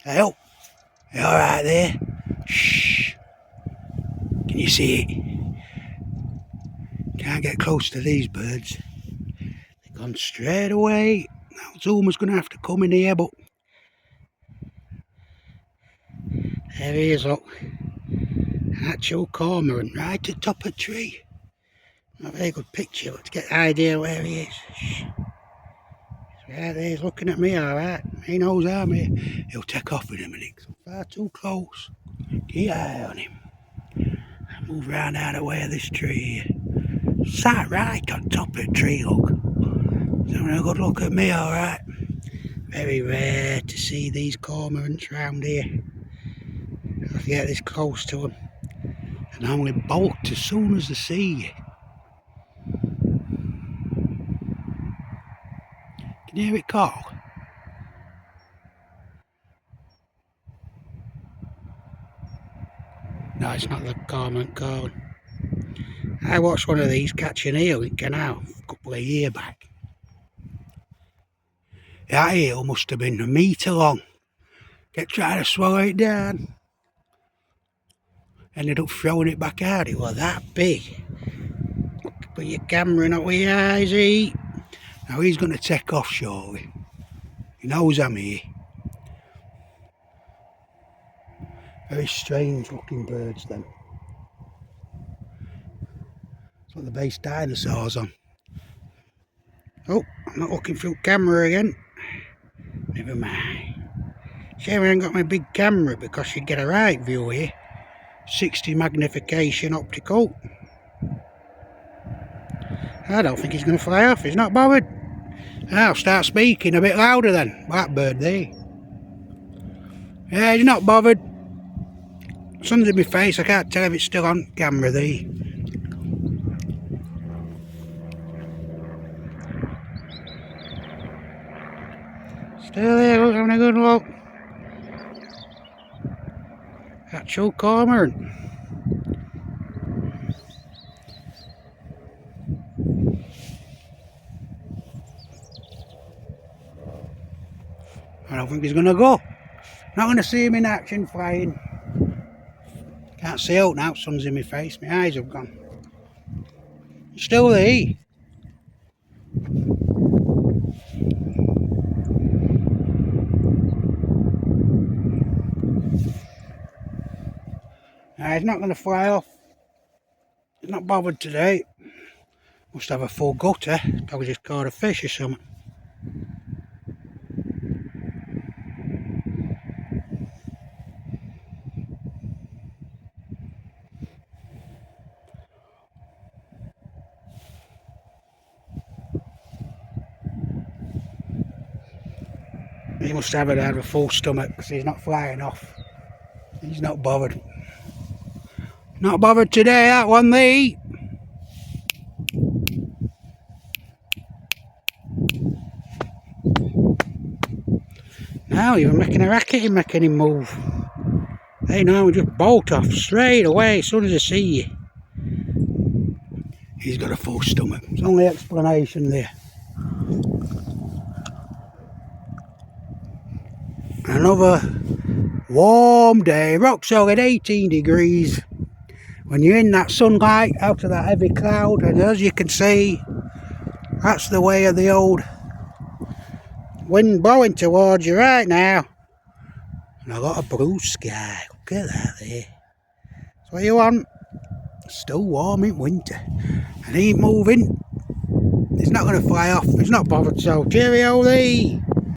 Hey, oh, you alright there? Shh. Can you see it? Can't get close to these birds. They've gone straight away. Now Zuma's going to have to come in here, but there he is, look. An actual cormorant right at the top of a tree. Not a very good picture, but to get the idea where he is. Shh. Right there, he's looking at me, alright. He knows I'm here. He'll take off in a minute. I'm far too close. Keep an eye on him. I move round out of the way of this tree. Sat right on top of the tree, look. He's having a good look at me, alright. Very rare to see these cormorants round here. I get this close to them. They normally bolt as soon as they see you. Can you hear it call? No, it's not the cormorant calling. I watched one of these catch an eel in canal a couple of years back. That eel must have been a metre long. Kept trying to swallow it down. Ended up throwing it back out. It was that big. Put your camera not with your eyes, eat. Now he's going to take off shortly. He knows I'm here. Very strange looking birds then. That's what the base dinosaurs on. Oh, I'm not looking through camera again. Never mind. Shame I ain't got my big camera because you'd get a right view here. 60 magnification optical. I don't think he's going to fly off. He's not bothered. I'll start speaking a bit louder then. Blackbird there. Yeah, he's not bothered. Sun's in my face. I can't tell if it's still on camera there. Still there, look, having a good look. Actual cormorant. I don't think he's going to go. Not going to see him in action flying. Can't see out now, sun's in my face. My eyes have gone. He's still there. He's not going to fly off. He's not bothered today. Must have a full gutter. Probably just caught a fish or something. He must have a full stomach because he's not flying off. He's not bothered. Not bothered today, that one there. Now you're making a racket, you're making him move. They know we just bolt off straight away as soon as they see you. He's got a full stomach. It's the only explanation there. Another warm day, rock solid 18 degrees. When you're in that sunlight out of that heavy cloud, and as you can see, that's the way of the old wind blowing towards you right now. And a lot of blue sky. Look at that there. That's what you want. It's still warm in winter. And he ain't moving. He's not going to fly off. He's not bothered, so cheerio there.